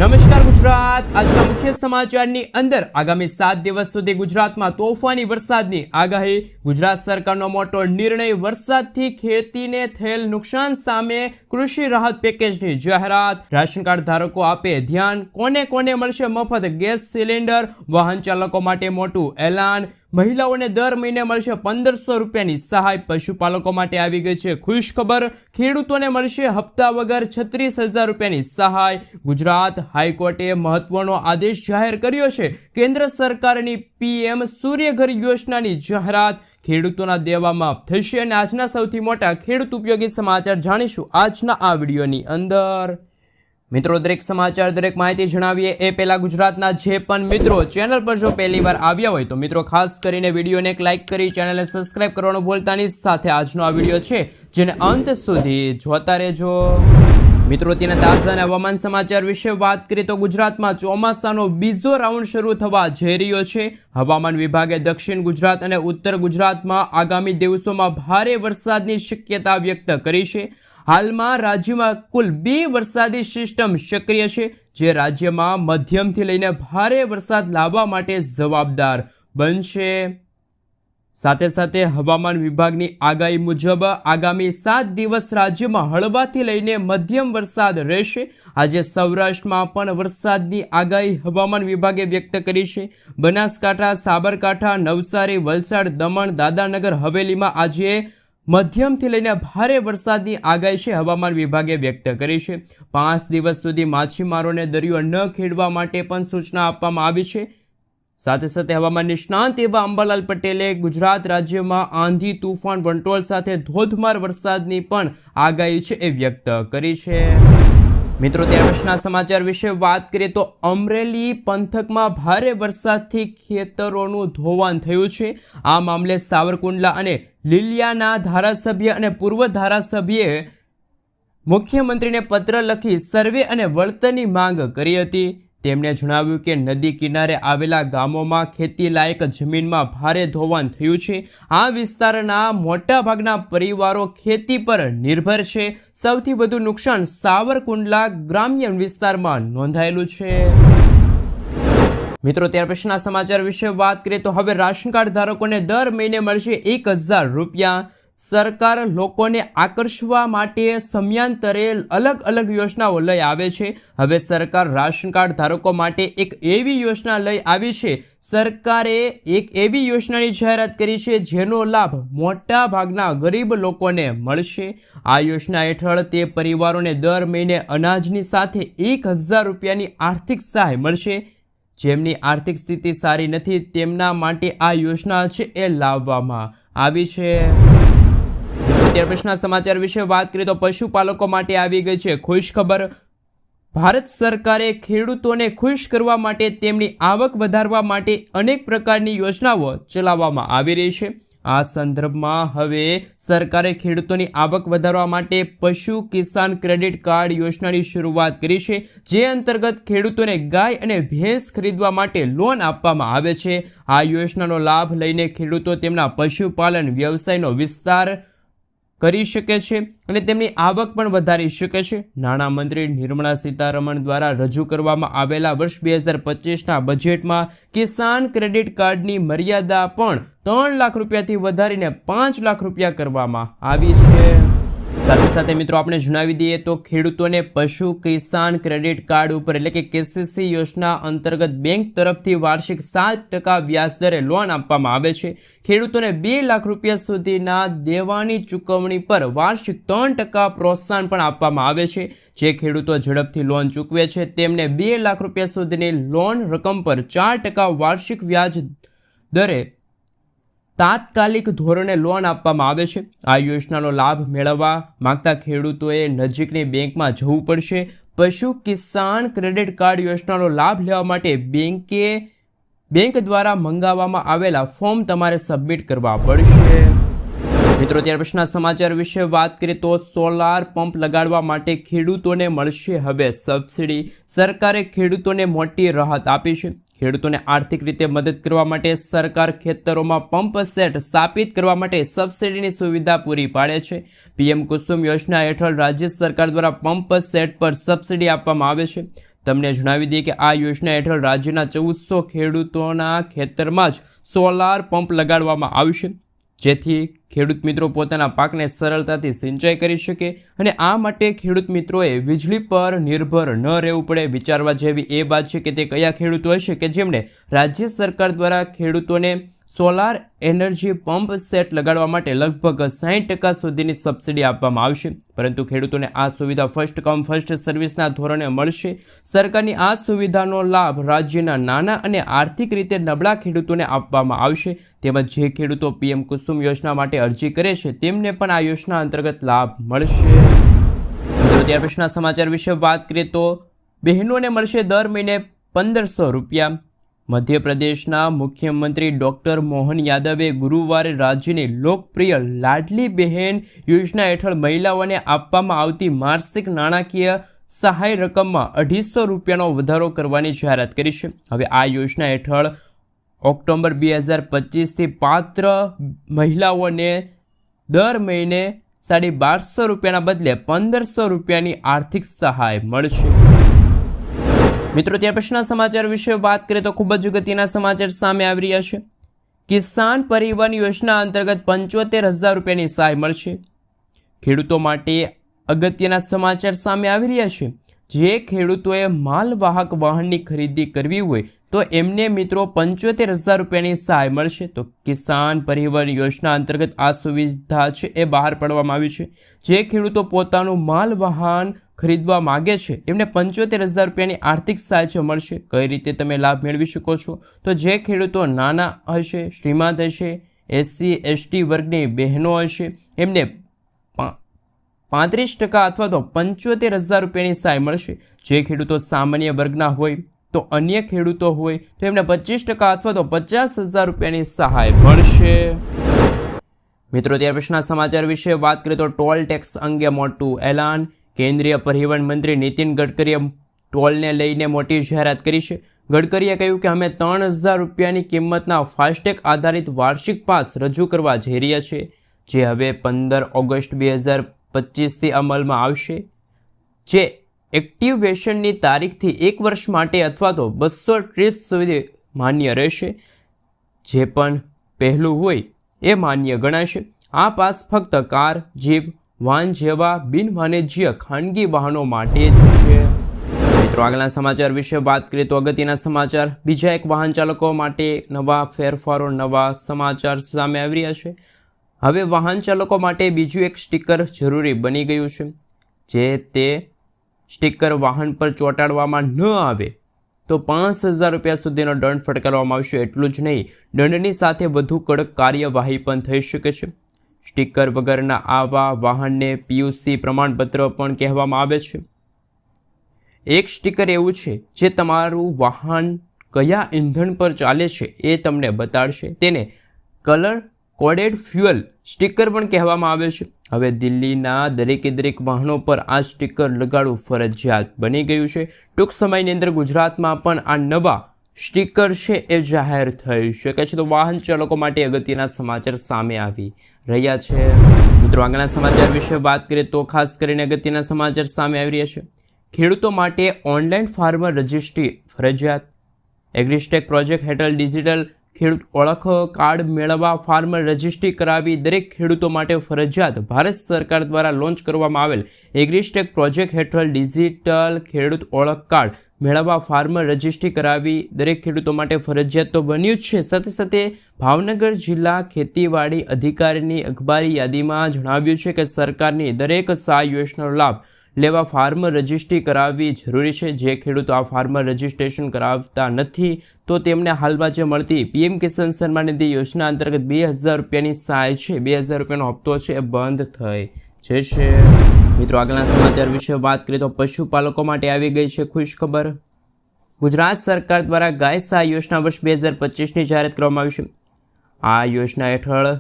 નમસ્કાર ગુજરાત। આજના મુખ્ય સમાચારની અંદર આગામી 7 દિવસ સુધી ગુજરાતમાં તોફાની વરસાદની આગાહી। ગુજરાત સરકારનો મોટો નિર્ણય, વરસાદથી ખેતીને થયેલ નુકસાન સામે કૃષિ રાહત પેકેજની જાહેરાત। રાશન કાર્ડ ધારકો આપે ધ્યાન, કોને કોને મળશે મફત ગેસ સિલિન્ડર? વાહન ચાલકો માટે મોટું એલાન। મહિલાઓને દર મહિને મળશે 1500 રૂપિયાની સહાય। પશુપાલકો માટે આવી ગઈ છે ખુશ ખબર, ખેડૂતોને મળશે હપ્તા વગર 36,000 રૂપિયાની સહાય। ગુજરાત હાઈકોર્ટે મહત્વનો આદેશ જાહેર કર્યો છે। કેન્દ્ર સરકારની PM સૂર્યઘર યોજનાની જાહેરાત। ખેડૂતોના દેવા માફ થશે અને આજના સૌથી મોટા ખેડૂત ઉપયોગી સમાચાર જાણીશું આજના આ વિડીયોની અંદર। મિત્રો, દરેક સમાચાર, દરેક માહિતી જણાવીએ એ પહેલા ગુજરાતના જે પણ મિત્રો ચેનલ પર જો પહેલીવાર આવ્યા હોય તો મિત્રો ખાસ કરીને વિડીયોને એક લાઇક કરી ચેનલને સબસ્ક્રાઇબ કરવાનું ભૂલતા નહીં। સાથે આજનો આ વિડીયો છે જેને અંત સુધી જોતા રહેજો। મિત્રો, તેના તાજા અને હવામાન સમાચાર વિશે વાત કરીએ તો ગુજરાતમાં ચોમાસાનો બીજો રાઉન્ડ શરૂ થવા જઈ રહ્યો છે। હવામાન વિભાગે દક્ષિણ ગુજરાત અને ઉત્તર ગુજરાતમાં આગામી દિવસોમાં ભારે વરસાદની શક્યતા વ્યક્ત કરી છે। હાલમાં રાજ્યમાં કુલ 2 વરસાદી સિસ્ટમ સક્રિય છે, જે રાજ્યમાં મધ્યમથી લઈને ભારે વરસાદ લાવવા માટે જવાબદાર બનશે। સાથે સાથે હવામાન વિભાગની આગાહી મુજબ આગામી 7 દિવસ રાજ્યમાં હળવાથી લઈને મધ્યમ વરસાદ રહેશે। આજે સૌરાષ્ટ્રમાં પણ વરસાદની આગાહી હવામાન વિભાગે વ્યક્ત કરી છે। બનાસકાંઠા, સાબરકાંઠા, નવસારી, વલસાડ, દમણ, દાદરાનગર હવેલીમાં આજે મધ્યમથી લઈને ભારે વરસાદની આગાહી છે હવામાન વિભાગે વ્યક્ત કરી છે। 5 દિવસ સુધી માછીમારોને દરિયો ન ખેડવા માટે પણ સૂચના આપવામાં આવી છે। સાથે સાથે હવામાન નિષ્ણાંત એવા અંબાલાલ પટેલે ગુજરાત રાજ્યમાં આંધી, તુફાન, વંટોળ સાથે ધોધમાર વરસાદની પણ આગાહી છે એ વ્યક્ત કરી છે। મિત્રો, ત્યાર પછીના સમાચાર વિશે વાત કરીએ તો અમરેલી પંથકમાં ભારે વરસાદથી ખેતરોનું ધોવાણ થયું છે। આ મામલે સાવરકુંડલા અને લીલિયાના ધારાસભ્ય અને પૂર્વ ધારાસભ્યએ મુખ્યમંત્રીને પત્ર લખી સર્વે અને વળતરની માંગ કરી હતી। તેમણે જણાવ્યું કે નદી કિનારે આવેલા ગામોમાં ખેતી લાયક જમીનમાં ભારે ધોવાણ થયું છે। આ વિસ્તારના મોટાભાગના પરિવારો ખેતી પર નિર્ભર છે। સૌથી વધુ નુકસાન સાવરકુંડલા ગ્રામ્ય વિસ્તારમાં નોંધાયેલું છે। મિત્રો, ત્યાર પછીના સમાચાર વિશે વાત કરીએ તો હવે રાશન કાર્ડ ધારકોને દર મહિને મળશે 1,000 રૂપિયા। સરકાર લોકોને આકર્ષવા માટે સમયાંતરે અલગ અલગ યોજનાઓ લઈ આવે છે। હવે સરકાર રાશન કાર્ડ ધારકો માટે એક એવી યોજના લઈ આવી છે। સરકારે એક એવી યોજનાની જાહેરાત કરી છે જેનો લાભ મોટા ભાગના ગરીબ લોકોને મળશે। આ યોજના હેઠળ તે પરિવારોને દર મહિને અનાજની સાથે 1,000 રૂપિયાની આર્થિક સહાય મળશે। જેમની આર્થિક સ્થિતિ સારી નથી તેમના માટે આ યોજના છે એ લાવવામાં આવી છે। ત્યાર પછીના સમાચાર વિશે વાત કરીએ તો પશુપાલકો માટે આવી ગઈ છે ખુશ ખબર। ભારત સરકારે ખેડૂતોને ખુશ કરવા માટે તેમની આવક વધારવા માટે અનેક પ્રકારની યોજનાઓ ચલાવવામાં આવી રહી છે। આ સંદર્ભમાં હવે સરકારે ખેડૂતોની આવક વધારવા માટે પશુ કિસાન ક્રેડિટ કાર્ડ યોજનાની શરૂઆત કરી છે, જે અંતર્ગત ખેડૂતોને ગાય અને ભેંસ ખરીદવા માટે લોન આપવામાં આવે છે। આ યોજનાનો લાભ લઈને ખેડૂતો તેમના પશુપાલન વ્યવસાયનો વિસ્તાર કરી શકે છે અને તેમની આવક પણ વધારી શકે છે। નાણામંત્રી નિર્મલા સીતારમણ દ્વારા રજૂ કરવામાં આવેલા વર્ષ 2025ના બજેટમાં કિસાન ક્રેડિટ કાર્ડની મર્યાદા પણ 3 લાખ રૂપિયાથી વધારીને 5 લાખ રૂપિયા કરવામાં આવી છે। સાથે સાથે મિત્રો આપણે જણાવી દઈએ તો ખેડૂતોને પશુ કિસાન ક્રેડિટ કાર્ડ ઉપર એટલે કે KCC યોજના અંતર્ગત બેંક તરફથી વાર્ષિક 7% વ્યાજ દરે લોન આપવામાં આવે છે। ખેડૂતોને 2 લાખ રૂપિયા સુધીના દેવાની ચૂકવણી પર વાર્ષિક 3% પ્રોત્સાહન પણ આપવામાં આવે છે। જે ખેડૂતો ઝડપથી લોન ચૂકવે છે તેમને 2 લાખ રૂપિયા સુધીની લોન રકમ પર 4% વાર્ષિક વ્યાજ દરે તાત્કાલિક ધોરણે લોન આપવામાં આવે છે। આ યોજનાનો લાભ મેળવવા માંગતા ખેડૂતોએ નજીકની બેંકમાં જવું પડશે। પશુ કિસાન ક્રેડિટ કાર્ડ યોજનાનો લાભ લેવા માટે બેંક દ્વારા મંગાવવામાં આવેલા ફોર્મ તમારે સબમિટ કરવા પડશે। મિત્રો, ત્યાર પછીના સમાચાર વિશે વાત કરીએ તો સોલાર પંપ લગાડવા માટે ખેડૂતોને મળશે હવે સબસિડી। સરકારે ખેડૂતોને મોટી રાહત આપી છે। ખેડૂતોને આર્થિક રીતે મદદ કરવા માટે સરકાર ખેતરોમાં પંપ સેટ સ્થાપિત કરવા માટે સબસિડીની સુવિધા પૂરી પાડે છે। PM કુસુમ યોજના હેઠળ રાજ્ય સરકાર દ્વારા પંપ સેટ પર સબસિડી આપવામાં આવે છે। તમને જણાવી દઈએ કે આ યોજના હેઠળ રાજ્યના 1400 ખેડૂતોના ખેતરમાં જ સોલાર પંપ લગાડવામાં આવશે, જેથી ખેડૂત મિત્રો પોતાના પાકને સરળતાથી સિંચાઈ કરી શકે અને આ માટે ખેડૂત મિત્રોએ વીજળી પર નિર્ભર ન રહેવું પડે. વિચારવા જેવી એ વાત છે કે તે કયા ખેડૂતો હશે કે જેમણે રાજ્ય સરકાર દ્વારા ખેડૂતોને સોલાર એનર્જી પંપ સેટ લગાડવા માટે લગભગ 60% સુધીની સબસિડી આપવામાં આવશે. પરંતુ ખેડૂતોને આ સુવિધા ફર્સ્ટ કમ ફર્સ્ટ સર્વિસના ધોરણે મળશે. સરકારની આ સુવિધાનો લાભ રાજ્યના નાના અને આર્થિક રીતે નબળા ખેડૂતોને આપવામાં આવશે. તેમજ જે ખેડૂતો PM કુસુમ યોજના માટે અરજી કરે છે તેમને પણ આ યોજના અંતર્ગત લાભ મળશે. ત્યાર પછીના સમાચાર વિશે વાત કરીએ તો બહેનોને મળશે દર મહિને 1500 રૂપિયા. મધ્યપ્રદેશના મુખ્યમંત્રી ડોક્ટર મોહન યાદવે ગુરુવારે રાજ્યની લોકપ્રિય લાડલી બહેન યોજના હેઠળ મહિલાઓને આપવામાં આવતી માસિક નાણાકીય સહાય રકમમાં 250 રૂપિયાનો વધારો કરવાની જાહેરાત કરી છે. હવે આ યોજના હેઠળ ઓક્ટોબર 2025થી પાત્ર મહિલાઓને દર મહિને 1250 રૂપિયાના બદલે 1500 રૂપિયાની આર્થિક સહાય મળશે. મિત્રો ત્યાર પછીના સમાચાર વિશે વાત કરીએ તો ખૂબ જ અગત્યના સમાચાર સામે આવી રહ્યા છે. કિસાન પરિવહન યોજના અંતર્ગત 75,000 રૂપિયાની સહાય મળશે. ખેડૂતો માટે અગત્યના સમાચાર સામે આવી રહ્યા છે. જે ખેડૂતોએ માલવાહક વાહનની ખરીદી કરવી હોય તો એમને મિત્રો 75,000 રૂપિયાની સહાય મળશે. તો કિસાન પરિવહન યોજના અંતર્ગત આ સુવિધા છે એ બહાર પાડવામાં આવી છે. જે ખેડૂતો પોતાનું માલવાહન ખરીદવા માગે છે એમને 75,000 રૂપિયાની આર્થિક સહાય મળશે. કઈ રીતે તમે લાભ મેળવી શકો છો? તો જે ખેડૂતો નાના હશે, શ્રીમંત હશે, SC/ST વર્ગની બહેનો હશે એમને 35% અથવા તો 75,000 રૂપિયાની સહાય મળશે. જે ખેડૂતો સામાન્ય વર્ગના હોય તો અન્ય ખેડૂતો હોય તો એમને 25% અથવા તો 50,000 રૂપિયાની સહાય મળશે. મિત્રો ત્યાર પછીના સમાચાર વિશે વાત કરીએ તો ટોલ ટેક્સ અંગે મોટું એલાન. કેન્દ્રીય પરિવહન મંત્રી નીતિન ગડકરીએ ટોલને લઈને મોટી જાહેરાત કરી છે. ગડકરીએ કહ્યું કે અમે 3,000 રૂપિયાની કિંમતના ફાસ્ટેગ આધારિત વાર્ષિક પાસ રજૂ કરવા જઈ રહ્યા છીએ, જે હવે 15 ઓગસ્ટ 2025થી અમલમાં આવશે. જે એક્ટિવેશનની તારીખથી 1 વર્ષ માટે અથવા તો 200 ટ્રીપ્સ સુધી માન્ય રહેશે. જે પણ પહેલું હોય એ માન્ય ગણાશે. આ પાસ ફક્ત કાર, જીપ, વાન જેવા બિનવાણિજ્ય ખાનગી વાહનો માટે જ છે. મિત્રો આગળના સમાચાર વિશે વાત કરીએ તો અગત્યના સમાચાર. બીજા એક વાહન ચાલકો માટે નવા ફેરફારો, નવા સમાચાર સામે આવી રહ્યા છે. હવે વાહન ચાલકો માટે બીજું એક સ્ટીકર જરૂરી બની ગયું છે. જે તે સ્ટીકર વાહન પર ચોંટાડવામાં ન આવે તો 5,000 રૂપિયા સુધીનો દંડ ફટકારવામાં આવશે. એટલું જ નહીં, દંડની સાથે વધુ કડક કાર્યવાહી પણ થઈ શકે છે. સ્ટીકર વગરના આવા વાહનને PUC પ્રમાણપત્ર પણ કહેવામાં આવે છે. એક સ્ટીકર એવું છે જે તમારું વાહન કયા ઇંધણ પર ચાલે છે એ તમને બતાડશે. તેને કલર કોડેડ ફ્યુઅલ સ્ટીકર પણ કહેવામાં આવે છે. હવે દિલ્હીના દરેક વાહનો પર આ સ્ટીકર લગાડવું ફરજિયાત બની ગયું છે. ટૂંક સમયની અંદર ગુજરાતમાં પણ આ નવા સ્ટીકર છે એ જાહેર થઈ શકે છે. તો વાહન ચાલકો માટે અગત્યના સમાચાર સામે આવી રહ્યા છે. મિત્રો આગળના સમાચાર વિશે વાત કરીએ તો ખાસ કરીને અગત્યના સમાચાર સામે આવી રહ્યા છે. ખેડૂતો માટે ઓનલાઈન ફાર્મર રજિસ્ટ્રી ફરજિયાત. એગ્રીસ્ટેક પ્રોજેક્ટ હેઠળ ડિજિટલ ખેડૂત ઓળખ કાર્ડ મેળવવા ફાર્મર રજિસ્ટ્રી કરાવી દરેક ખેડૂતો માટે ફરજિયાત. ભારત સરકાર દ્વારા લોન્ચ કરવામાં આવેલ એગ્રીસ્ટેક પ્રોજેક્ટ હેઠળ ડિજિટલ ખેડૂત ઓળખ કાર્ડ મેળવવા ફાર્મર રજિસ્ટ્રી કરાવી દરેક ખેડૂતો માટે ફરજિયાત તો બન્યું જ છે. સાથે સાથે ભાવનગર જિલ્લા ખેતીવાડી અધિકારીની અખબારી યાદીમાં જણાવ્યું છે કે સરકારની દરેક સહાય યોજનાનો લાભ લેવા ફાર્મર રજિસ્ટ્રી કરાવવી જરૂરી છે. જે ખેડૂતો આ ફાર્મર રજિસ્ટ્રેશન કરાવતા નથી તો તેમને હાલમાં જે મળતી PM કિસાન સન્માન નિધિ યોજના અંતર્ગત 2,000 રૂપિયાની સહાય છે, 2,000 રૂપિયાનો હપ્તો છે એ બંધ થઈ જશે. મિત્રો આગળના સમાચાર વિશે વાત કરીએ તો પશુપાલકો માટે આવી ગઈ છે ખુશ ખબર. ગુજરાત સરકાર દ્વારા ગાય સહાય યોજના વર્ષ 2025ની જાહેરાત કરવામાં આવી છે. આ યોજના હેઠળ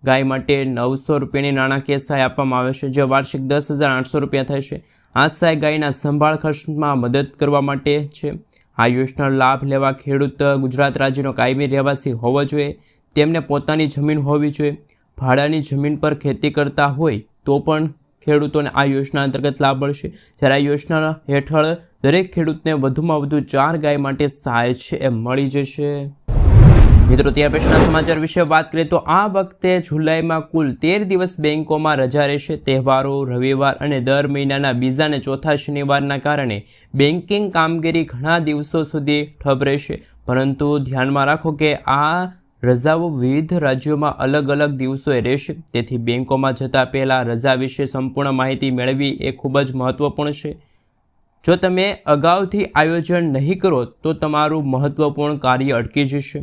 ગાય માટે 900 રૂપિયાની નાણાકીય સહાય આપવામાં આવે છે, જે વાર્ષિક 10,800 રૂપિયા થશે. આ સહાય ગાયના સંભાળ ખર્ચમાં મદદ કરવા માટે છે. આ યોજનાનો લાભ લેવા ખેડૂત ગુજરાત રાજ્યનો કાયમી રહેવાસી હોવો જોઈએ. તેમને પોતાની જમીન હોવી જોઈએ. ભાડાની જમીન પર ખેતી કરતા હોય તો પણ ખેડૂતોને આ યોજના અંતર્ગત લાભ મળશે. જ્યારે આ યોજના હેઠળ દરેક ખેડૂતને વધુમાં વધુ 4 ગાય માટે સહાય છે એ મળી જશે. મિત્રો, ત્યાર પછીના સમાચાર વિશે વાત કરીએ તો આ વખતે જુલાઈમાં કુલ 13 દિવસ બેંકોમાં રજા રહેશે. તહેવારો, રવિવાર અને દર મહિનાના બીજા અને ચોથા શનિવારના કારણે બેન્કિંગ કામગીરી ઘણા દિવસો સુધી ઠપ રહેશે. પરંતુ ધ્યાનમાં રાખો કે આ રજાઓ વિવિધ રાજ્યોમાં અલગ અલગ દિવસોએ રહેશે. તેથી બેંકોમાં જતા પહેલાં રજા વિશે સંપૂર્ણ માહિતી મેળવવી એ ખૂબ જ મહત્વપૂર્ણ છે. જો તમે અગાઉથી આયોજન નહીં કરો તો તમારું મહત્વપૂર્ણ કાર્ય અટકી જશે.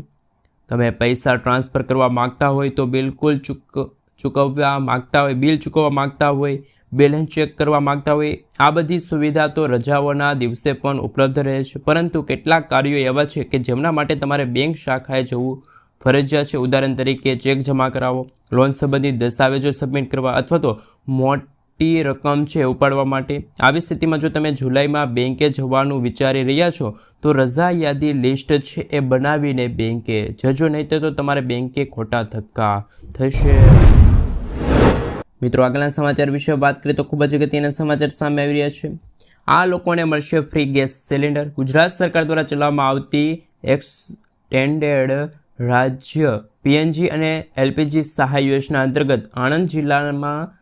તમે પૈસા ટ્રાન્સફર કરવા માગતા હોય તો બિલ ચૂકવવા માગતા હોય, બેલેન્સ ચેક કરવા માગતા હોય, આ બધી સુવિધા તો રજાઓના દિવસે પણ ઉપલબ્ધ રહે છે. પરંતુ કેટલાક કાર્યો એવા છે કે જેમના માટે તમારે બેંક શાખાએ જવું ફરજિયાત છે. ઉદાહરણ તરીકે ચેક જમા કરાવો, લોન સંબંધિત દસ્તાવેજો સબમિટ કરવા અથવા તો મોટી રકમ છે ઉપાડવા માટે. આવી સ્થિતિમાં જો તમે જુલાઈમાં બેંકે જવાનું વિચારી રહ્યા છો તો રજા યાદી લિસ્ટ છે એ બનાવીને બેંકે જજો, નહીં તો તમારે બેંકે ખોટા ધક્કા થશે. મિત્રો, આગળના સમાચાર વિશે વાત કરીએ તો ખૂબ જ અગત્યના સમાચાર સામે આવી રહ્યા છે. આ લોકોને મળશે ફ્રી ગેસ સિલિન્ડર. ગુજરાત સરકાર દ્વારા ચલાવવામાં આવતી એક્સટેન્ડેડ રાજ્ય પીએનજી અને એલપીજી સહાય યોજના અંતર્ગત આણંદ જિલ્લામાં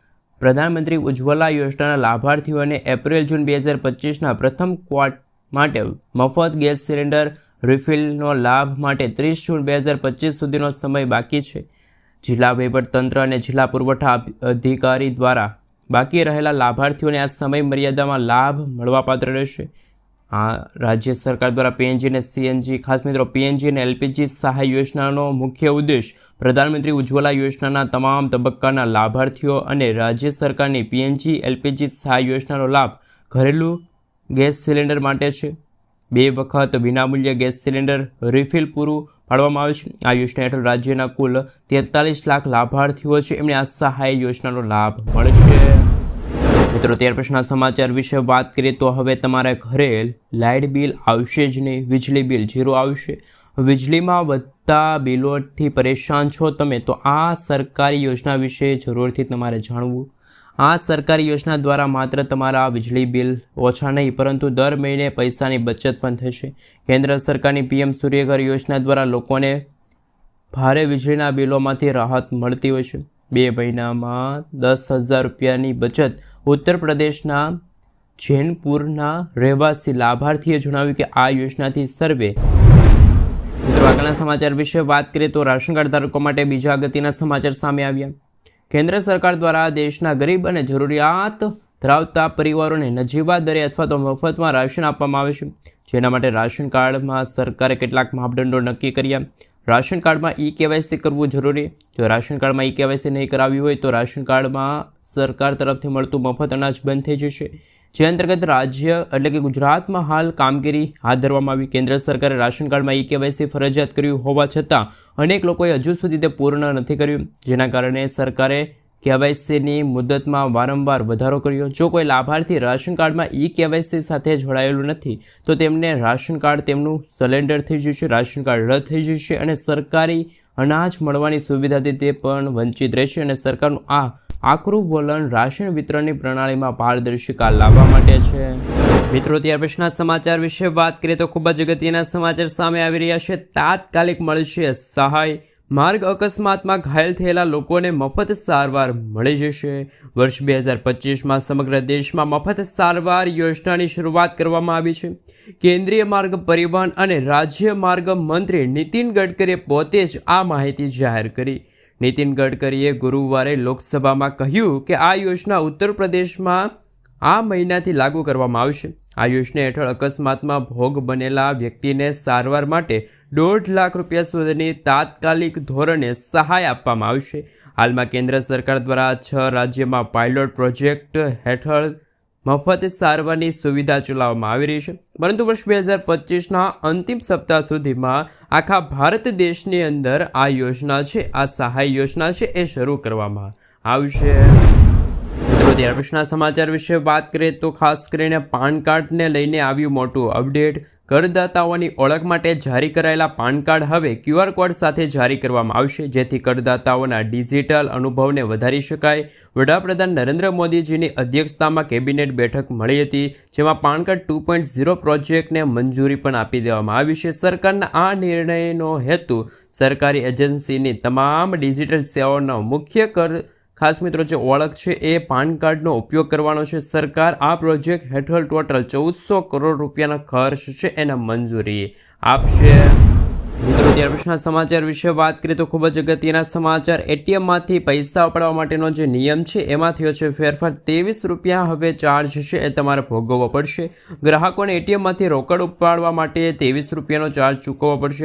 પ્રધાનમંત્રી ઉજ્જવલા યોજનાના લાભાર્થીઓને એપ્રિલ-જૂન 2025ના પ્રથમ ક્વાર્ટર માટે મફત ગેસ સિલિન્ડર રિફિલનો લાભ માટે 30 જૂન 2025 સુધીનો સમય બાકી છે. જિલ્લા વહીવટીતંત્ર અને જિલ્લા પુરવઠા અધિકારી દ્વારા બાકી રહેલા લાભાર્થીઓને આ સમય મર્યાદામાં લાભ મળવાપાત્ર રહેશે. આ રાજ્ય સરકાર દ્વારા પીએનજી અને સીએનજી, ખાસ મિત્રો પીએનજી અને એલપીજી સહાય યોજનાનો મુખ્ય ઉદ્દેશ પ્રધાનમંત્રી ઉજ્જવલા યોજનાના તમામ તબક્કાના લાભાર્થીઓ અને રાજ્ય સરકારની પીએનજી એલપીજી સહાય યોજનાનો લાભ ઘરેલું ગેસ સિલિન્ડર માટે છે. 2 વખત વિનામૂલ્ય ગેસ સિલિન્ડર રિફિલ પૂરું પાડવામાં આવે છે. આ યોજના હેઠળ રાજ્યના કુલ 43 લાખ લાભાર્થીઓ છે એમને આ સહાય યોજનાનો લાભ મળશે. મિત્રો, ત્યાર પછીના સમાચાર વિશે વાત કરીએ તો હવે તમારા ઘરે લાઇટ બિલ આવશે જ નહીં, વીજળી બિલ 0 આવશે. વીજળીમાં વધતા બિલોથી પરેશાન છો તમે તો આ સરકારી યોજના વિશે જરૂરથી તમારે જાણવું. આ સરકારી યોજના દ્વારા માત્ર તમારા વીજળી બિલ ઓછા નહીં પરંતુ દર મહિને પૈસાની બચત પણ થશે. કેન્દ્ર સરકારની પીએમ સૂર્યઘર યોજના દ્વારા લોકોને ભારે વીજળીના બિલોમાંથી રાહત મળતી હોય છે. 2 મહિનામાં 10,000 રૂપિયાની બચત. ઉત્તર પ્રદેશના જૈનપુરના રહેવાસી લાભાર્થીએ જણાવ્યું કે આ યોજનાથી સર્વે. મિત્રો, આગળના સમાચાર વિશે વાત કરીએ તો રાશન કાર્ડ ધારકો માટે બીજા અગત્યના સમાચાર સામે આવ્યા. કેન્દ્ર સરકાર દ્વારા દેશના ગરીબ અને જરૂરિયાત ધરાવતા પરિવારોને નજીવા દરે અથવા તો મફતમાં રાશન આપવામાં આવે છે. જેના માટે રાશન કાર્ડમાં સરકારે કેટલાક માપદંડો નક્કી કર્યા. રાશન કાર્ડમાં ઈ-કેવાયસી કરવું જરૂરી. જો રાશન કાર્ડમાં ઈ-કેવાયસી નહીં કરાવી હોય તો રાશન કાર્ડમાં સરકાર તરફથી મળતું મફત અનાજ બંધ થઈ જશે. જે અંતર્ગત રાજ્ય એટલે કે ગુજરાતમાં હાલ કામગીરી હાથ ધરવામાં આવી. કેન્દ્ર સરકારે રાશન કાર્ડમાં ઈ-કેવાયસી ફરજિયાત કર્યું હોવા છતાં અનેક લોકોએ હજુ સુધી તે પૂર્ણ નથી કર્યું. જેના કારણે સરકારે કેવાયસીની મુદતમાં વારંવાર વધારો કર્યો. જો કોઈ લાભાર્થી રાશન કાર્ડમાં ઈ-કેવાયસી સાથે જોડાયેલું નથી તો તેમને રાશન કાર્ડ તેમનું સરેન્ડર થઈ જશે, રાશન કાર્ડ રદ થઈ જશે અને સરકારી અનાજ મળવાની સુવિધાથી તે પણ વંચિત રહેશે. અને સરકારનું આ આકરું વલણ રાશન વિતરણની પ્રણાલીમાં પારદર્શિતા લાવવા માટે છે. મિત્રો, ત્યાર પછીના સમાચાર વિશે વાત કરીએ તો ખૂબ જ અગત્યના સમાચાર સામે આવી રહ્યા છે. તાત્કાલિક મળશે સહાય. માર્ગ અકસ્માતમાં ઘાયલ થયેલા લોકોને મફત સારવાર મળી જશે. વર્ષ 2025માં સમગ્ર દેશમાં મફત સારવાર યોજનાની શરૂઆત કરવામાં આવી છે. કેન્દ્રીય માર્ગ પરિવહન અને રાજ્ય માર્ગ મંત્રી નીતિન ગડકરીએ પોતે જ આ માહિતી જાહેર કરી. નીતિન ગડકરીએ ગુરુવારે લોકસભામાં કહ્યું કે આ યોજના ઉત્તર પ્રદેશમાં આ મહિનાથી લાગુ કરવામાં આવશે. આ યોજના હેઠળ અકસ્માતમાં ભોગ બનેલા વ્યક્તિને સારવાર માટે 1.5 લાખ રૂપિયા સુધીની તાત્કાલિક ધોરણે સહાય આપવામાં આવશે. હાલમાં કેન્દ્ર સરકાર દ્વારા 6 રાજ્યમાં પાયલોટ પ્રોજેક્ટ હેઠળ મફત સારવારની સુવિધા ચલાવવામાં આવી રહી છે. પરંતુ વર્ષ 2025ના અંતિમ સપ્તાહ સુધીમાં આખા ભારત દેશની અંદર આ યોજના છે, આ સહાય યોજના છે એ શરૂ કરવામાં આવશે. મિત્રો, ત્યાર પછીના સમાચાર વિશે વાત કરીએ તો ખાસ કરીને પાન કાર્ડને લઈને આવ્યું મોટું અપડેટ. કરદાતાઓની ઓળખ માટે જારી કરાયેલા પાન કાર્ડ હવે QR કોડ સાથે જારી કરવામાં આવશે, જેથી કરદાતાઓના ડિજિટલ અનુભવને વધારી શકાય. વડાપ્રધાન નરેન્દ્ર મોદીજીની અધ્યક્ષતામાં કેબિનેટ બેઠક મળી હતી, જેમાં પાન કાર્ડ 2.0 પ્રોજેક્ટને મંજૂરી પણ આપી દેવામાં આવી છે. સરકારના આ નિર્ણયનો હેતુ સરકારી એજન્સીની તમામ ડિજિટલ સેવાઓનો મુખ્ય ખાસ મિત્રો જે ઓળખ છે એ પાન કાર્ડનો ઉપયોગ કરવાનો છે. સરકાર આ પ્રોજેક્ટ હેઠળ ટોટલ 1400 કરોડ રૂપિયાના ખર્ચ છે એને મંજૂરી આપશે. મિત્રો ત્યાર પછીના સમાચાર વિશે વાત કરીએ તો ખૂબ જ અગત્યના સમાચાર. એટીએમમાંથી પૈસા ઉપાડવા માટેનો જે નિયમ છે એમાં થયો છે ફેરફાર. 23 રૂપિયા હવે ચાર્જ છે એ તમારે ભોગવવો પડશે. ગ્રાહકોને એટીએમમાંથી રોકડ ઉપાડવા માટે 23 રૂપિયાનો ચાર્જ ચૂકવવો પડશે.